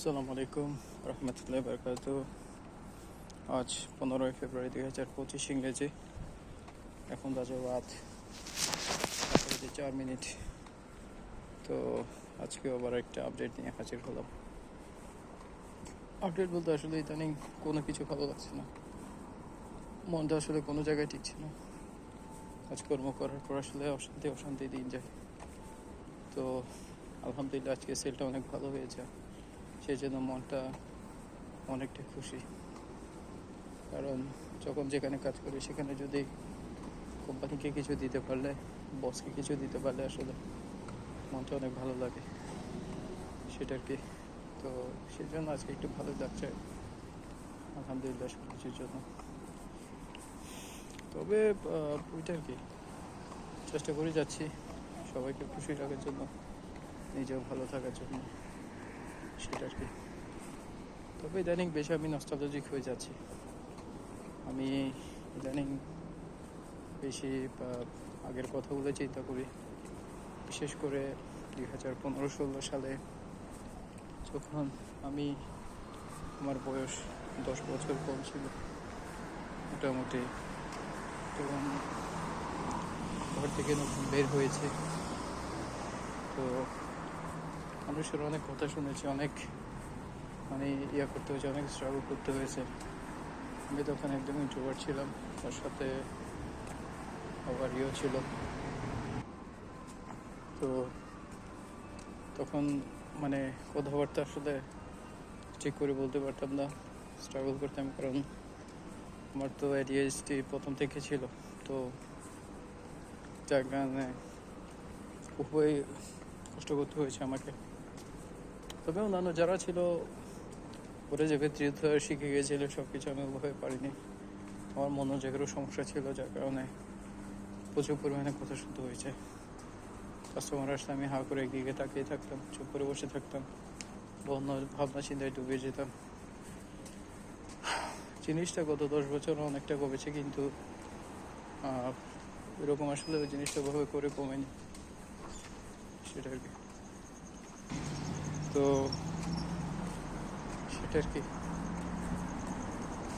আসসালামু আলাইকুম রহমতুল্লাহ বরকাত। আজ 15 ফেব্রুয়ারি 2025 ইংরেজি। এখন বাজে রাত 4:04। তো আজকে আবার একটা আপডেট নিয়ে হাজির হলাম। আপডেট বলতে আসলে ইদানিং কোনো কিছু ভালো লাগছে না, মনটা আসলে কোনো জায়গায় টিকছে না। কাজকর্ম করার পর আসলে অশান্তি দিন যায়। তো আলহামদুলিল্লাহ আজকে সেলটা অনেক ভালো হয়েছে, সেই জন্য মনটা অনেকটা খুশি। কারণ যখন যেখানে কাজ করি সেখানে যদি কোম্পানিকে কিছু দিতে পারলে, বসকে কিছু দিতে পারলে আসলে মনটা অনেক ভালো লাগে, সেটা আর কি। তো সেই জন্য আজকে একটু ভালো লাগছে আলহামদুলিল্লাহ সব কিছুর জন্য। তবে ওইটা আর কি, চেষ্টা করে যাচ্ছি সবাইকে খুশি রাখার জন্য, নিজেও ভালো থাকার জন্য, সেটা আর কি। তবে ইদানিং বেশি আমি নস্টালজিক হয়ে যাচ্ছি। আমি ইদানিং বেশি আগের কথাগুলো চিন্তা করি, বিশেষ করে 2015-16 সালে যখন আমার বয়স 10 বছর কম ছিল মোটামুটি। তখন ঘর থেকে নতুন বের হয়েছে, তো মানুষের অনেক কথা শুনেছি, অনেক করতে হয়েছে, অনেক স্ট্রাগল করতে হয়েছে। আমি তখন একদম ইন্ট্রোভার্ট ছিলাম, তার সাথে আবার ছিল। তো তখন কথাবার্তা আসলে ঠিক করে বলতে পারতাম না, স্ট্রাগল করতাম, কারণ আমার তো ADHD প্রথম থেকে ছিল। তো যার কারণে খুবই কষ্ট করতে হয়েছে আমাকে। তবে অন্যান্য যারা ছিল ওরা যে ভেতৃত্ব শিখে গিয়েছিল, সব কিছু আমি ওভাবে পারিনি। আমার মনোযোগেরও সমস্যা ছিল, যার কারণে প্রচুর পরিমাণে কথা শুনতে হয়েছে। কাস্টমার আসলে আমি হা করে একদিকে তাকিয়ে থাকতাম, চুপ করে বসে থাকতাম, অন্য ভাবনা চিন্তায় ডুবে যেতাম। জিনিসটা গত 10 বছর অনেকটা কমেছে, কিন্তু এরকম আসলে ওই জিনিসটা ওভাবে করে কমেনি, সেটা আর কি। তো সেটা আর কি।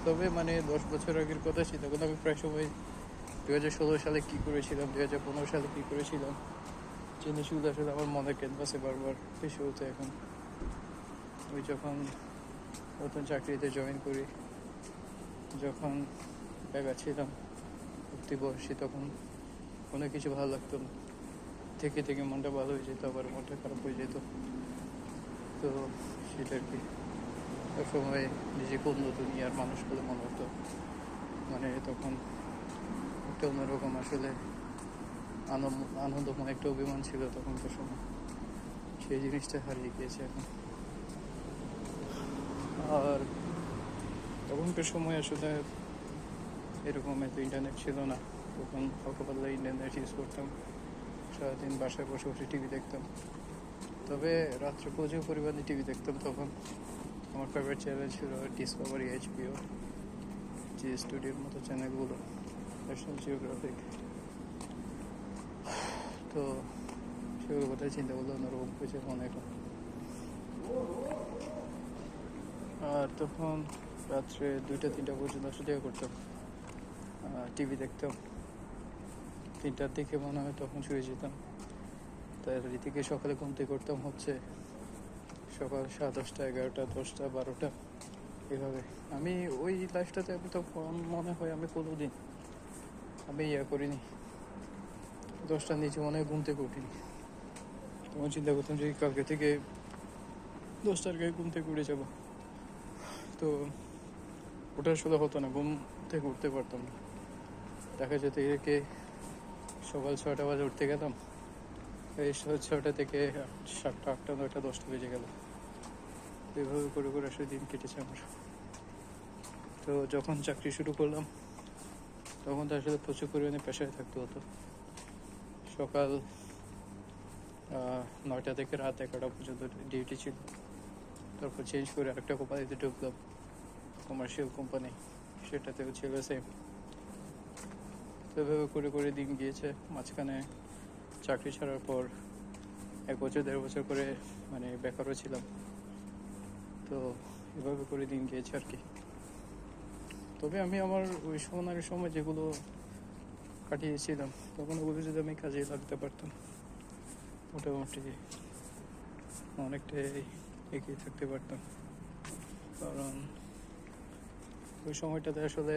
তবে 10 বছর আগের কথা চিন্তা করলে আমি প্রায় সময় 2016 সালে কী করেছিলাম, 2015 সালে কী করেছিলাম, জিনিসগুলো আসলে আমার মনের ক্যানভাসে বারবার ভেসে হতো। এখন ওই যখন নতুন চাকরিতে জয়েন করি, যখন বেকার ছিলাম, উঠতি বয়সী, তখন কোনো কিছু ভালো লাগতো না, থেকে থেকে মনটা ভালো হয়ে যেত, আবার মনটা খারাপ হয়ে যেত। তো সেটা আর কি। এক সময় নিজেকে উন্নত দুনিয়ার মানুষ বলে মনে হতো, তখন একটা অন্যরকম আসলে আনন্দময় একটা অভিমান ছিল তখনকার সময়, সেই জিনিসটা হারিয়ে গিয়েছে এখন। আর তখনকার সময় আসলে এরকম এত ইন্টারনেট ছিল না, তখন হালকা ইন্টারনেট ইউজ করতাম, সারাদিন বাসায় বসে বসে টিভি দেখতাম। তবে রাত্রে প্রচুর পরিমাণে টিভি দেখতাম। তখন আমার ফেভারিট চ্যানেল ছিল ডিসকভারি, HBO, জি স্টুডিওর মতো চ্যানেলগুলো, ন্যাশনাল জিওগ্রাফিক। তো সেগুলো কথায় চিন্তা করলে অন্যরকম হয়েছে মনে এখন। আর তখন রাত্রে 2টা-3টা পর্যন্ত আসলে করতাম, টিভি দেখতাম। 3টার দিকে মনে হয় তখন শুয়ে যেতাম। তার রীতিকে সকালে ঘুম থেকে করতাম হচ্ছে সকাল 10:30, 11টা, 10টা, 12টা, এভাবে। আমি ওই লাইফটাতে আমি তখন মনে হয় আমি কোনোদিন করিনি, 10টার নিচে মনে হয় ঘুম থেকে উঠিনি। তখন চিন্তা করতাম যে কালকে থেকে 10টার আগে ঘুম থেকে উঠে যাবো। তো ওটা আসলে হতো না, ঘুম থেকে উঠতে পারতাম না। দেখা যেত একে সকাল 6টা বাজে উঠতে গেলাম, এই 6টা থেকে 7টা, 8টা, 9টা, 10টা বেজে গেল। এইভাবে করে করে আসলে দিন কেটেছে আমার। তো যখন চাকরি শুরু করলাম তখন তো আসলে প্রচুর পরিমাণে পেশায় থাকতে হতো। সকাল 9টা থেকে রাত 11টা পর্যন্ত ডিউটি ছিল। তারপর চেঞ্জ করে আরেকটা কোম্পানিতে ঢুকলাম, কমার্শিয়াল কোম্পানি, সেটাতেও ছিল সেম। তো এভাবে করে করে দিন গিয়েছে। মাঝখানে চাকরি ছাড়ার পর 1 বছর 1.5 বছর করে বেকারও ছিলাম। তো এভাবে করে দিন গিয়েছে আর কি। তবে আমি আমার ওই সোনার সময় যেগুলো কাটিয়েছিলাম তখন ওগুলো যদি আমি কাজে লাগতে পারতাম, মোটামুটি অনেকটাই এগিয়ে থাকতে পারতাম। কারণ ওই সময়টাতে আসলে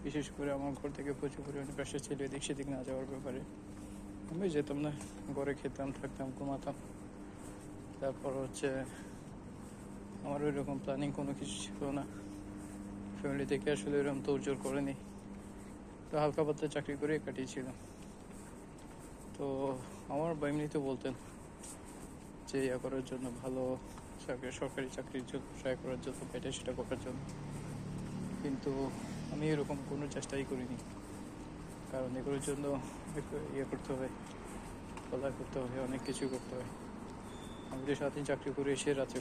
বিশেষ করে আমার ঘর থেকে প্রচুর পরিমাণে প্রেশার ছিল এদিক সেদিক না যাওয়ার ব্যাপারে। আমি যেতাম না, ঘরে খেতাম, থাকতাম, ঘুমাতাম। তারপর হচ্ছে আমার ওই রকম প্ল্যানিং কোনো কিছু ছিল না, ফ্যামিলি থেকে আসলে ওইরকম তোড়জোড় করেনি, তো হালকা পাতলা চাকরি করে কাটিয়েছিলাম। তো আমার এমনিতে বলতেন যে ইয়া করার জন্য, ভালো চাকরি, সরকারি চাকরির জন্য ট্রাই করার জন্য, এটা সেটা করার জন্য, কিন্তু আমি এরকম কোনো চেষ্টাই করিনি। কারণ এগুলোর জন্য ইয়ে করতে হয়, পড়ালেখা করতে হয়, অনেক কিছু করতে হয়। আমি তো সারাদিন চাকরি করে এসে রাতে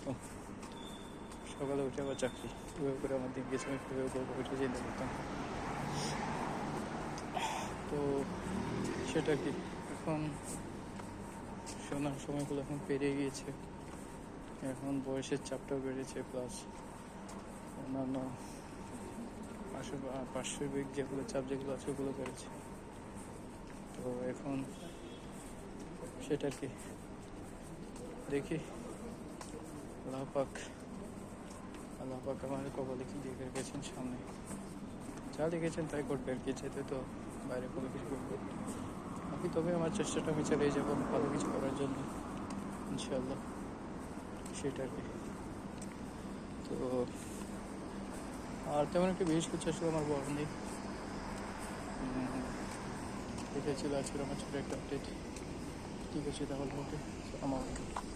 সকালে উঠে আবার চাকরি, কীভাবে করে আমার দিন গেছে আমি কীভাবে করবো ওইটা চিন্তা করতাম। তো সেটা কি এখন শোনার সময়গুলো এখন পেরিয়ে গিয়েছে, এখন বয়সের চাপটাও বেড়েছে, প্লাস অন্যান্য পার্শ্বিক যেগুলো চাপ যেগুলো আছে ওগুলো বেড়েছে। তো এখন সেটা কি দেখি, আল্লাহ পাক আমার কপালে কি লিখে রেখেছেন, সামনে যা লিখেছেন তাই করবে আর কি, যেতে তো বাইরে কোনো কিছু করবে আমি। তবে আমার চেষ্টাটা আমি চালিয়ে যাবো ভালো কিছু করার জন্য, ইনশাল্লাহ, সেটা আর কি। তো আর তেমন একটা বিশেষ কিছু আসলে আমার বলার নেই। এটাই ছিল আজকের আমার ছোটো একটা আপডেট। ঠিক আছে তাহলে, ওকে, আসসালামু আলাইকুম।